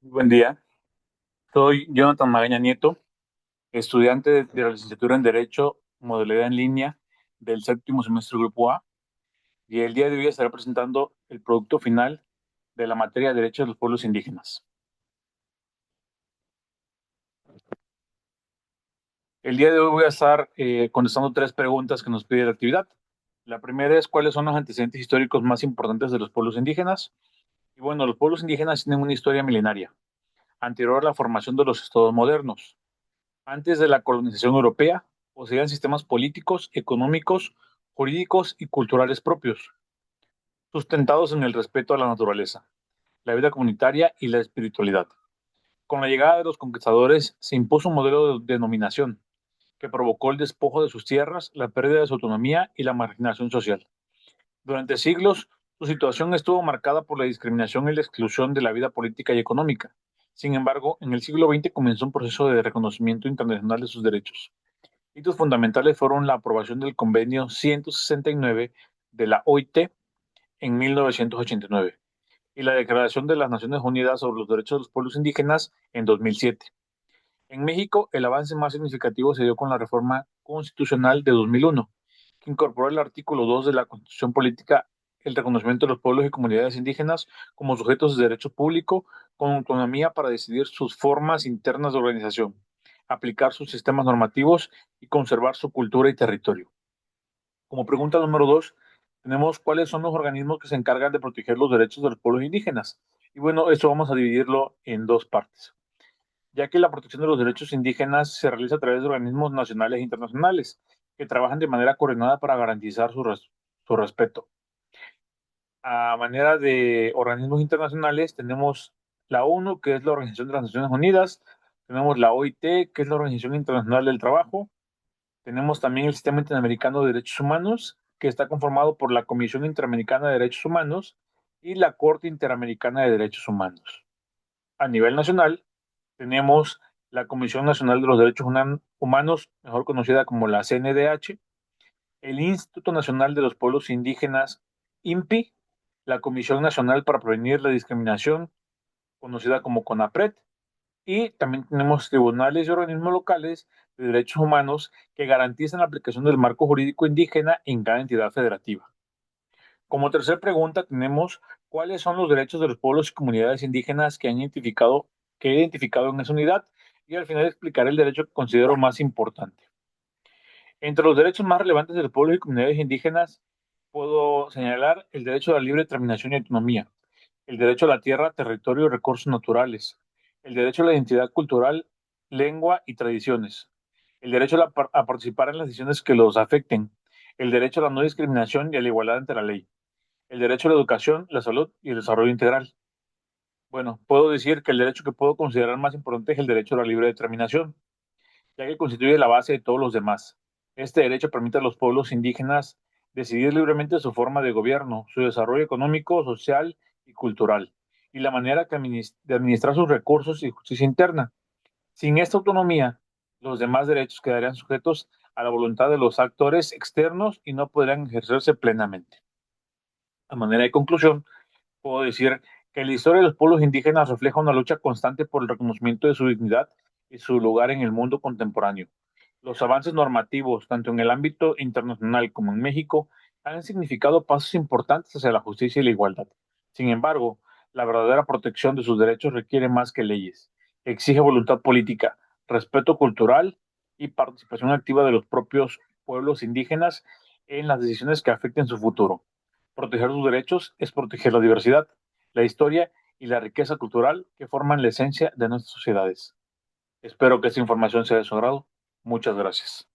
Buen día, soy Jonathan Magaña Nieto, estudiante de la licenciatura en Derecho, modalidad en línea del séptimo semestre Grupo A, y el día de hoy estaré presentando el producto final de la materia de Derechos de los Pueblos Indígenas. El día de hoy voy a estar contestando tres preguntas que nos pide la actividad. La primera es cuáles son los antecedentes históricos más importantes de los pueblos indígenas. Y bueno, los pueblos indígenas tienen una historia milenaria, anterior a la formación de los estados modernos. Antes de la colonización europea, poseían sistemas políticos, económicos, jurídicos y culturales propios, sustentados en el respeto a la naturaleza, la vida comunitaria y la espiritualidad. Con la llegada de los conquistadores se impuso un modelo de dominación que provocó el despojo de sus tierras, la pérdida de su autonomía y la marginación social. Durante siglos, su situación estuvo marcada por la discriminación y la exclusión de la vida política y económica. Sin embargo, en el siglo XX comenzó un proceso de reconocimiento internacional de sus derechos. Hitos fundamentales fueron la aprobación del Convenio 169 de la OIT en 1989 y la Declaración de las Naciones Unidas sobre los Derechos de los Pueblos Indígenas en 2007. En México, el avance más significativo se dio con la reforma constitucional de 2001, que incorporó el artículo 2 de la Constitución Política, el reconocimiento de los pueblos y comunidades indígenas como sujetos de derecho público con autonomía para decidir sus formas internas de organización, aplicar sus sistemas normativos y conservar su cultura y territorio. Como pregunta número dos, tenemos cuáles son los organismos que se encargan de proteger los derechos de los pueblos indígenas. Y bueno, esto vamos a dividirlo en dos partes, ya que la protección de los derechos indígenas se realiza a través de organismos nacionales e internacionales que trabajan de manera coordinada para garantizar su respeto. A manera de organismos internacionales tenemos la ONU, que es la Organización de las Naciones Unidas, tenemos la OIT, que es la Organización Internacional del Trabajo, tenemos también el Sistema Interamericano de Derechos Humanos, que está conformado por la Comisión Interamericana de Derechos Humanos y la Corte Interamericana de Derechos Humanos. A nivel nacional, tenemos la Comisión Nacional de los Derechos Humanos, mejor conocida como la CNDH, el Instituto Nacional de los Pueblos Indígenas, INPI, la Comisión Nacional para Prevenir la Discriminación, conocida como CONAPRED, y también tenemos tribunales y organismos locales de derechos humanos que garantizan la aplicación del marco jurídico indígena en cada entidad federativa. Como tercera pregunta, tenemos cuáles son los derechos de los pueblos y comunidades indígenas que he identificado en esa unidad, y al final explicaré el derecho que considero más importante. Entre los derechos más relevantes de los pueblos y comunidades indígenas, puedo señalar el derecho a la libre determinación y autonomía, el derecho a la tierra, territorio y recursos naturales, el derecho a la identidad cultural, lengua y tradiciones, el derecho a participar en las decisiones que los afecten, el derecho a la no discriminación y a la igualdad ante la ley, el derecho a la educación, la salud y el desarrollo integral. Bueno, puedo decir que el derecho que puedo considerar más importante es el derecho a la libre determinación, ya que constituye la base de todos los demás. Este derecho permite a los pueblos indígenas decidir libremente su forma de gobierno, su desarrollo económico, social y cultural, y la manera de administrar sus recursos y justicia interna. Sin esta autonomía, los demás derechos quedarían sujetos a la voluntad de los actores externos y no podrían ejercerse plenamente. A manera de conclusión, puedo decir que la historia de los pueblos indígenas refleja una lucha constante por el reconocimiento de su dignidad y su lugar en el mundo contemporáneo. Los avances normativos, tanto en el ámbito internacional como en México, han significado pasos importantes hacia la justicia y la igualdad. Sin embargo, la verdadera protección de sus derechos requiere más que leyes. Exige voluntad política, respeto cultural y participación activa de los propios pueblos indígenas en las decisiones que afecten su futuro. Proteger sus derechos es proteger la diversidad, la historia y la riqueza cultural que forman la esencia de nuestras sociedades. Espero que esta información sea de su agrado. Muchas gracias.